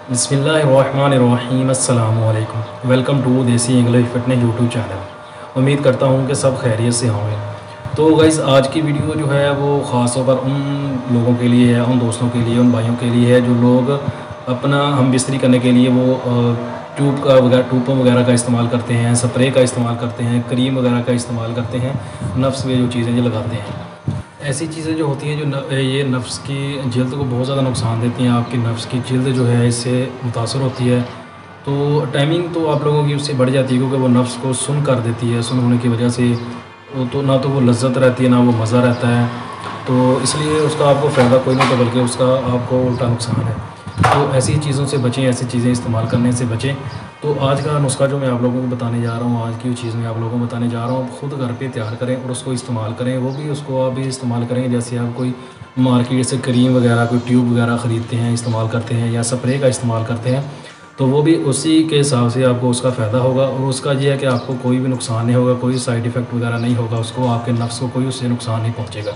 बिस्मिल्लाहिर्रहमानिर्रहीम अस्सलामु अलैकुम। वेलकम टू देसी इंग्लिश फिटनेस यूट्यूब चैनल। उम्मीद करता हूँ कि सब खैरियत से होंगे। तो गाइस, आज की वीडियो जो है वो ख़ास तौर पर उन लोगों के लिए है, उन दोस्तों के लिए, उन भाइयों के लिए है जो लोग अपना हम बिस्तरी करने के लिए वो ट्यूब वगैरह का इस्तेमाल करते हैं, स्प्रे का इस्तेमाल करते हैं, क्रीम वगैरह का इस्तेमाल करते हैं, नफ्स में जो चीज़ें जो लगाते हैं। ऐसी चीज़ें जो होती हैं जो ये नफ्स की जल्द को बहुत ज़्यादा नुकसान देती हैं। आपकी नफ्स की जल्द जो है इससे मुतासर होती है। तो टाइमिंग तो आप लोगों की उससे बढ़ जाती है, क्योंकि वो नफ्स को सुन कर देती है। सुन होने की वजह से तो ना तो वो लज्जत रहती है, ना वो मज़ा रहता है। तो इसलिए उसका आपको फ़ायदा कोई नहीं, तो बल्कि उसका आपको उल्टा नुकसान है। तो ऐसी चीज़ों से बचें, ऐसी चीज़ें इस्तेमाल करने से बचें। तो आज का नुस्खा जो मैं आप लोगों को बताने जा रहा हूँ, आज की चीज़ मैं आप लोगों को बताने जा रहा हूँ, ख़ुद घर पे तैयार करें और उसको इस्तेमाल करें। वो भी उसको आप भी इस्तेमाल करेंगे जैसे आप कोई मार्केट से क्रीम वगैरह, कोई ट्यूब वगैरह ख़रीदते हैं, इस्तेमाल करते हैं, या स्प्रे का इस्तेमाल करते हैं, तो वो भी उसी के हिसाब से आपको उसका फ़ायदा होगा। और उसका ये है कि आपको कोई भी नुकसान नहीं होगा, कोई साइड इफ़ेक्ट वगैरह नहीं होगा, उसको आपके नफ्स को कोई उससे नुकसान नहीं पहुँचेगा।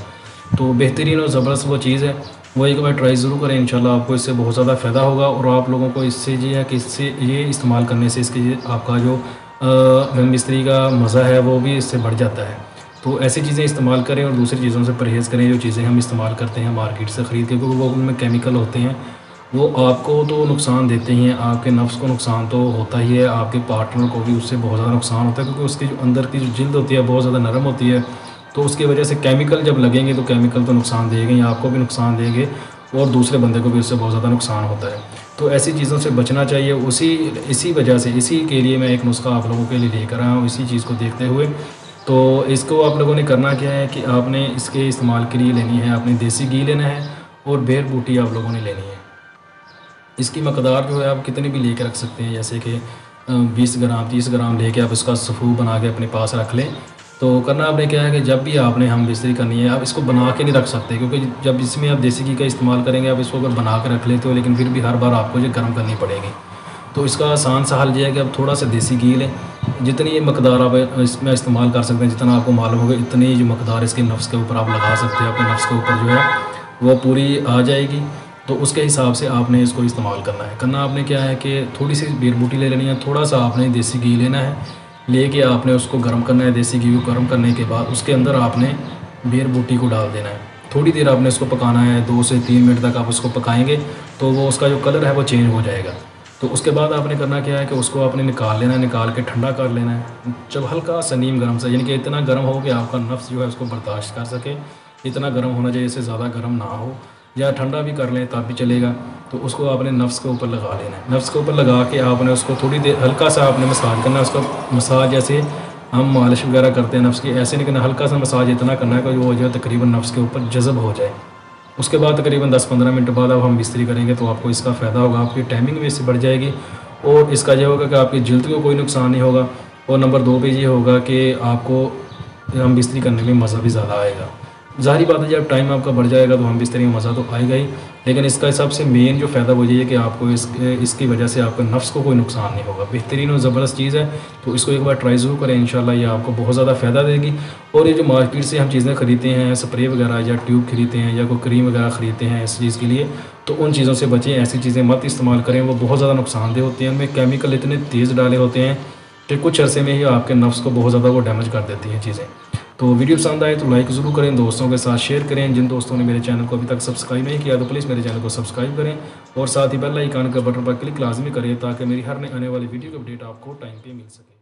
तो बेहतरीन और ज़बरदस्त वो चीज़ है, वो एक बार ट्राई ज़रूर करें। इंशाल्लाह आपको इससे बहुत ज़्यादा फ़ायदा होगा। और आप लोगों को इससे ये है कि इससे ये इस्तेमाल करने से इसके आपका जो मिस्त्री का मज़ा है वो भी इससे बढ़ जाता है। तो ऐसी चीज़ें इस्तेमाल करें और दूसरी चीज़ों से परहेज़ करें जो चीज़ें हम इस्तेमाल करते हैं मार्केट से ख़रीद के, क्योंकि वो उनमें केमिकल होते हैं। वो आपको तो नुकसान देते ही हैं, आपके नफ्स को नुकसान तो होता ही है, आपके पार्टनर को भी उससे बहुत ज़्यादा नुकसान होता है, क्योंकि उसकी जो अंदर की जो जिल्द होती है बहुत ज़्यादा नरम होती है। तो उसकी वजह से केमिकल जब लगेंगे तो केमिकल तो नुकसान देंगे ही, आपको भी नुकसान देंगे और दूसरे बंदे को भी उससे बहुत ज़्यादा नुकसान होता है। तो ऐसी चीज़ों से बचना चाहिए। इसी वजह से, इसी के लिए मैं एक नुस्खा आप लोगों के लिए लेकर आया हूँ, इसी चीज़ को देखते हुए। तो इसको आप लोगों ने करना क्या है कि आपने इसके इस्तेमाल के लिए लेनी है, आपने देसी घी लेना है और बेर बूटी आप लोगों ने लेनी है। इसकी मकदार जो है आप कितनी भी लेके रख सकते हैं, जैसे कि 20 ग्राम 30 ग्राम लेके आप इसका सफ़ू बना के अपने पास रख लें। तो करना आपने क्या है कि जब भी आपने हम बिस्तरी करनी है, आप इसको बना के नहीं रख सकते, क्योंकि जब इसमें आप देसी घी का इस्तेमाल करेंगे, आप इसको अगर बना के रख लेते हो, लेकिन फिर भी हर बार आपको ये गर्म करनी पड़ेगी। तो इसका आसान सा हल ये है कि आप थोड़ा सा देसी घी लें, जितनी मकदार आप इसमें इस्तेमाल कर सकते हैं, जितना आपको मालूम होगा इतनी जो मकदार इसके नफ्स के ऊपर आप लगा सकते हैं, आपके नफ्स के ऊपर जो है वो पूरी आ जाएगी। तो उसके हिसाब से आपने इसको इस्तेमाल करना है। करना आपने क्या है कि थोड़ी सी बेर बूटी ले लेनी है, थोड़ा सा आपने देसी घी लेना है, लेके आपने उसको गर्म करना है। देसी घी को गर्म करने के बाद उसके अंदर आपने बेर बूटी को डाल देना है। थोड़ी देर आपने उसको पकाना है, 2 से 3 मिनट तक आप उसको पकाएंगे तो वो उसका जो कलर है वो चेंज हो जाएगा। तो उसके बाद आपने करना क्या है कि उसको आपने निकाल लेना है, निकाल के ठंडा कर लेना है। जब हल्का सा नीम गर्म सा, यानी कि इतना गर्म हो कि आपका नफ्स जो है उसको बर्दाश्त कर सके, इतना गर्म होना चाहिए, इससे ज़्यादा गर्म ना हो, या ठंडा भी कर लें तब भी चलेगा। तो उसको आपने नफ्स के ऊपर लगा लेना है। नफ्स के ऊपर लगा के आपने उसको थोड़ी देर हल्का सा आपने मसाज करना है। उसका मसाज जैसे हम मालिश वगैरह करते हैं नफ्स की, ऐसे नहीं करना, हल्का सा मसाज इतना करना है कि वो जो है तकरीबन नफ्स के ऊपर जज़ब हो जाए। उसके बाद तकरीबन 10-15 मिनट बाद अब हम बिस्तरी करेंगे तो आपको इसका फ़ायदा होगा, आपकी टाइमिंग भी इससे बढ़ जाएगी। और इसका यह होगा कि आपकी जल्द को कोई नुकसान नहीं होगा। और नंबर 2 पे ये होगा कि आपको हम बिस्तरी करने में मज़ा भी ज़्यादा आएगा। ज़ाहिर बात है, जब टाइम आपका बढ़ जाएगा तो हम बिस्तरी में मज़ा तो आएगा ही, लेकिन इसका सबसे मेन जो फ़ायदा वो ये है कि आपको इसकी वजह से आपके नफ्स को कोई नुकसान नहीं होगा। बेहतरीन और ज़बरदस्त चीज़ है, तो इसको एक बार ट्राई ज़रूर करें। इंशाल्लाह ये आपको बहुत ज़्यादा फ़ायदा देगी। और ये जो मार्केट से हम चीज़ें ख़रीदते हैं, स्प्रे वगैरह या ट्यूब खरीदते हैं या कोई क्रीम वगैरह ख़रीदते हैं इस चीज़ के लिए, तो उन चीज़ों से बचें। ऐसी चीज़ें मत इस्तेमाल करें, वो बहुत ज़्यादा नुकसानदेह होती हैं। उनमें केमिकल इतने तेज़ डाले होते हैं कि कुछ अरसे में ही आपके नफ्स को बहुत ज़्यादा वो डैमेज कर देती हैं चीज़ें। तो वीडियो पसंद आए तो लाइक ज़रूर करें, दोस्तों के साथ शेयर करें। जिन दोस्तों ने मेरे चैनल को अभी तक सब्सक्राइब नहीं किया तो प्लीज़ मेरे चैनल को सब्सक्राइब करें और साथ ही बेल आइकन के बटन पर क्लिक लाजमी करें, ताकि मेरी हर नई आने वाली वीडियो की अपडेट आपको टाइम पे मिल सके।